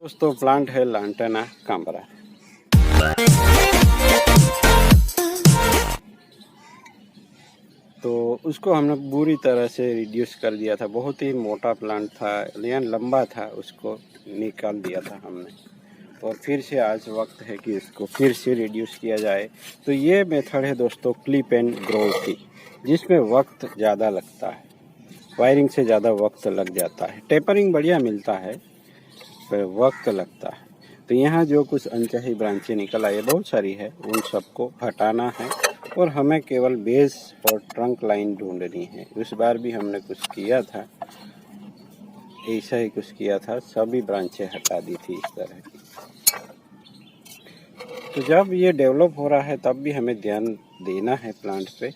दोस्तों प्लांट है लांटाना काम्बरा। तो उसको हमने बुरी तरह से रिड्यूस कर दिया था। बहुत ही मोटा प्लांट था, लेकिन लंबा था, उसको निकाल दिया था हमने। और फिर से आज वक्त है कि इसको फिर से रिड्यूस किया जाए। तो ये मेथड है दोस्तों क्लिप एंड ग्रो की, जिसमें वक्त ज़्यादा लगता है, वायरिंग से ज़्यादा वक्त लग जाता है। टेपरिंग बढ़िया मिलता है पर वक्त लगता है। तो यहाँ जो कुछ अनचाही ब्रांचें निकल आई, बहुत सारी है, उन सबको हटाना है और हमें केवल बेस और ट्रंक लाइन ढूंढनी है। उस बार भी हमने कुछ किया था, ऐसा ही कुछ किया था, सभी ब्रांचें हटा दी थी इस तरह की। तो जब ये डेवलप हो रहा है तब भी हमें ध्यान देना है प्लांट पे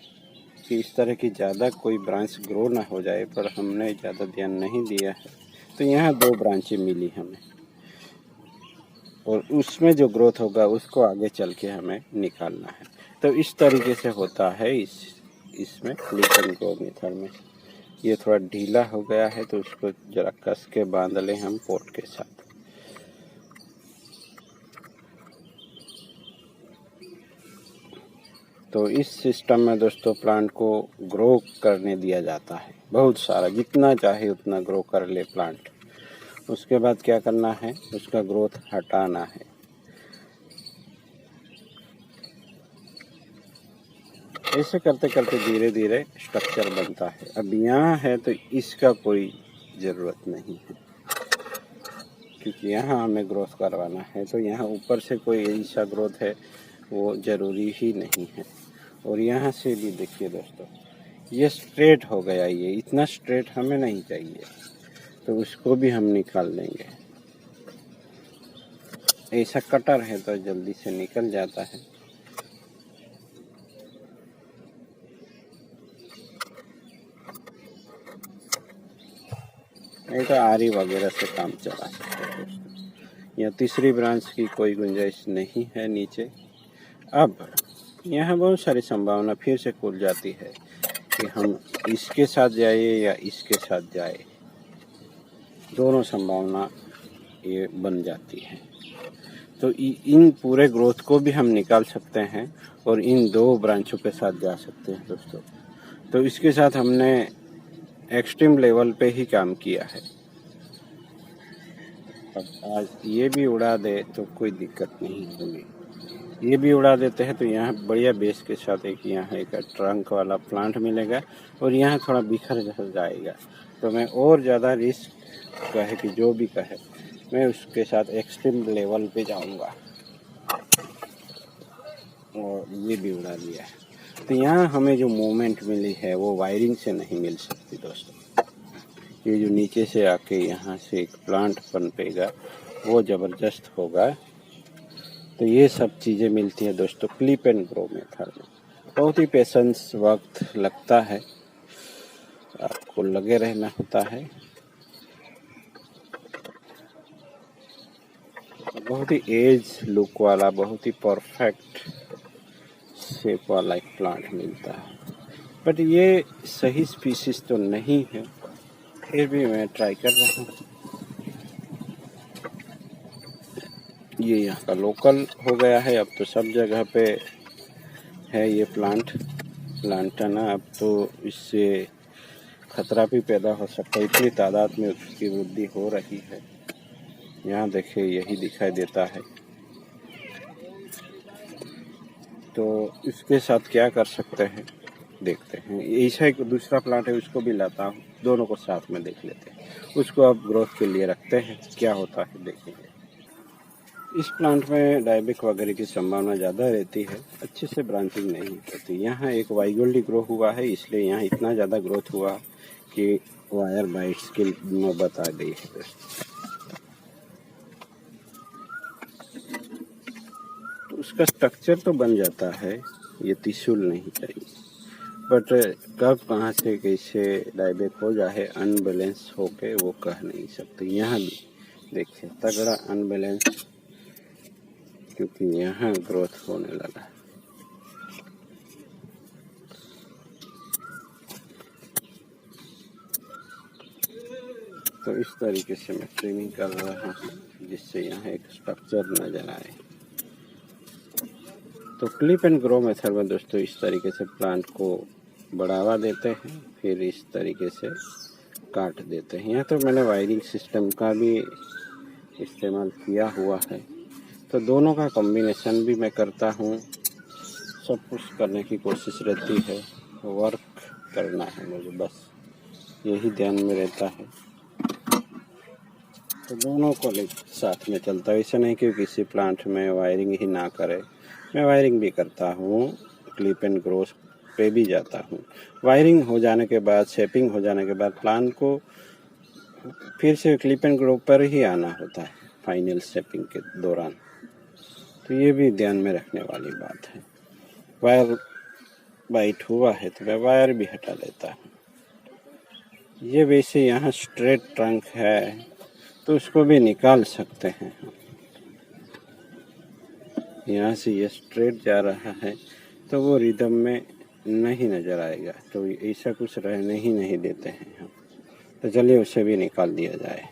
कि इस तरह की ज़्यादा कोई ब्रांच ग्रो ना हो जाए, पर हमने ज़्यादा ध्यान नहीं दिया है। तो यहाँ 2 ब्रांचें मिली हमें और उसमें जो ग्रोथ होगा उसको आगे चल के हमें निकालना है। तो इस तरीके से होता है इसमें क्लिप एंड ग्रो मेथड में। ये थोड़ा ढीला हो गया है तो उसको जरा कस के बांध लें हम पोट के साथ। तो इस सिस्टम में दोस्तों प्लांट को ग्रो करने दिया जाता है, बहुत सारा, जितना चाहे उतना ग्रो कर ले प्लांट। उसके बाद क्या करना है, उसका ग्रोथ हटाना है। ऐसे करते करते धीरे धीरे स्ट्रक्चर बनता है। अब यहाँ है तो इसका कोई ज़रूरत नहीं है, क्योंकि यहाँ हमें ग्रोथ करवाना है। तो यहाँ ऊपर से कोई ऐसा ग्रोथ है वो ज़रूरी ही नहीं है। और यहाँ से भी देखिए दोस्तों, ये स्ट्रेट हो गया, ये इतना स्ट्रेट हमें नहीं चाहिए, तो उसको भी हम निकाल लेंगे। ऐसा कटर है तो जल्दी से निकल जाता है। नहीं तो आरी वगैरह से काम चला सकते हैं दोस्तों। यहाँ तीसरी ब्रांच की कोई गुंजाइश नहीं है नीचे। अब यहाँ बहुत सारी संभावना फिर से खुल जाती है कि हम इसके साथ जाए या इसके साथ जाए, दोनों संभावना ये बन जाती है। तो इन पूरे ग्रोथ को भी हम निकाल सकते हैं और इन 2 ब्रांचों के साथ जा सकते हैं दोस्तों। तो इसके साथ हमने एक्सट्रीम लेवल पे ही काम किया है। अब आज ये भी उड़ा दे तो कोई दिक्कत नहीं होगी। ये भी उड़ा देते हैं तो यहाँ बढ़िया बेस के साथ यहाँ एक ट्रंक वाला प्लांट मिलेगा और यहाँ थोड़ा बिखर जाएगा। तो मैं और ज़्यादा रिस्क कहे कि जो भी कहे, मैं उसके साथ एक्सट्रीम लेवल पे जाऊँगा। और ये भी उड़ा दिया है। तो यहाँ हमें जो मूवमेंट मिली है वो वायरिंग से नहीं मिल सकती दोस्तों। ये जो नीचे से आके यहाँ से एक प्लांट पनपेगा वो ज़बरदस्त होगा। तो ये सब चीज़ें मिलती हैं दोस्तों क्लिप एंड ग्रो मेथड में। बहुत ही पेशेंस, वक्त लगता है, आपको लगे रहना होता है। बहुत ही एज लुक वाला, बहुत ही परफेक्ट शेप वाला एक प्लांट मिलता है। बट ये सही स्पीसीज तो नहीं है, फिर भी मैं ट्राई कर रहा हूँ। ये यहाँ का लोकल हो गया है, अब तो सब जगह पे है ये प्लांट लांटाना। अब तो इससे खतरा भी पैदा हो सकता है, इतनी तादाद में उसकी वृद्धि हो रही है। यहाँ देखिए यही दिखाई देता है। तो इसके साथ क्या कर सकते हैं देखते हैं। ऐसा एक दूसरा प्लांट है, उसको भी लाता हूँ, दोनों को साथ में देख लेते हैं। उसको अब ग्रोथ के लिए रखते हैं, क्या होता है देखेंगे। इस प्लांट में डायबिक वगैरह की संभावना ज़्यादा रहती है, अच्छे से ब्रांचिंग नहीं होती। यहाँ एक वाइगोल्डी ग्रो हुआ है, इसलिए यहाँ इतना ज़्यादा ग्रोथ हुआ कि वायर बाइट्स की नौबत आ गई है। तो उसका स्ट्रक्चर तो बन जाता है, ये त्रिशूल नहीं चाहिए। बट कब कहाँ से कैसे डायबेक हो जाए अनबैलेंस होके वो कह नहीं सकते। यहाँ भी देखिए तगड़ा अनबैलेंस, क्योंकि यहाँ ग्रोथ होने लगा। तो इस तरीके से मैं ट्रिमिंग कर रहा हूँ जिससे यहाँ एक स्ट्रक्चर नज़र आए। तो क्लिप एंड ग्रो मेथड में दोस्तों इस तरीके से प्लांट को बढ़ावा देते हैं, फिर इस तरीके से काट देते हैं। यहाँ तो मैंने वायरिंग सिस्टम का भी इस्तेमाल किया हुआ है, तो दोनों का कॉम्बिनेशन भी मैं करता हूँ। सब कुछ करने की कोशिश रहती है, वर्क करना है मुझे, बस यही ध्यान में रहता है। तो दोनों को साथ में चलता है, ऐसा नहीं कि किसी प्लांट में वायरिंग ही ना करे, मैं वायरिंग भी करता हूँ, क्लिप एंड ग्रो पे भी जाता हूँ। वायरिंग हो जाने के बाद, शेपिंग हो जाने के बाद प्लांट को फिर से क्लिप एंड ग्रो पर ही आना होता है फाइनल शेपिंग के दौरान। तो ये भी ध्यान में रखने वाली बात है। वायर बाइट हुआ है तो मैं वायर भी हटा लेता हूँ। ये वैसे यहाँ स्ट्रेट ट्रंक है तो उसको भी निकाल सकते हैं। यहाँ से ये स्ट्रेट जा रहा है तो वो रिदम में नहीं नज़र आएगा, तो ऐसा कुछ रहने ही नहीं देते हैं हम। तो चलिए उसे भी निकाल दिया जाए।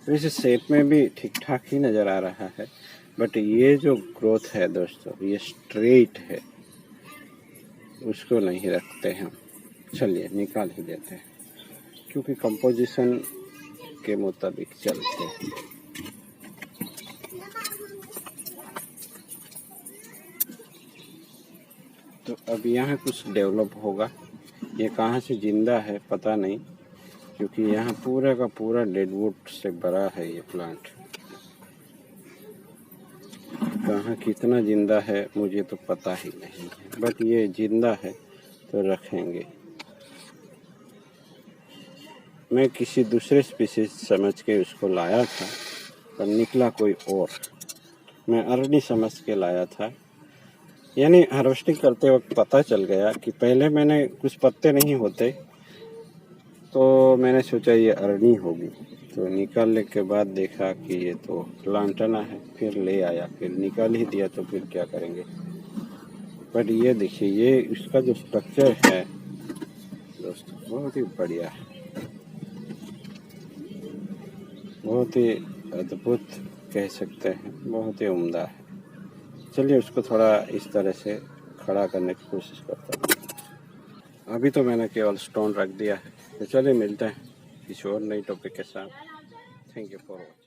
वैसे शेप में भी ठीक ठाक ही नज़र आ रहा है, बट ये जो ग्रोथ है दोस्तों ये स्ट्रेट है, उसको नहीं रखते हम। चलिए निकाल ही देते हैं क्योंकि कंपोजिशन के मुताबिक चलते हैं। तो अब यहाँ कुछ डेवलप होगा। ये कहाँ से जिंदा है पता नहीं, क्योंकि यहाँ पूरा का पूरा डेडवुड से भरा है ये प्लांट। कहाँ कितना जिंदा है मुझे तो पता ही नहीं है, बट ये जिंदा है तो रखेंगे। मैं किसी दूसरे स्पीसीज समझ के उसको लाया था पर निकला कोई और। मैं अरनी समझ के लाया था, यानी हार्वेस्टिंग करते वक्त पता चल गया कि पहले मैंने कुछ पत्ते नहीं होते तो मैंने सोचा ये अरनी होगी, तो निकालने के बाद देखा कि ये तो प्लांटना है, फिर ले आया, फिर निकाल ही दिया, तो फिर क्या करेंगे। बट ये देखिए ये इसका जो स्ट्रक्चर है दोस्तों बहुत ही बढ़िया है, बहुत ही अद्भुत कह सकते हैं, बहुत ही उम्दा है। चलिए उसको थोड़ा इस तरह से खड़ा करने की कोशिश करता हूँ। अभी तो मैंने केवल स्टोन रख दिया है, तो चलिए मिलते हैं किसी और नई टॉपिक के साथ। Thank you for watching.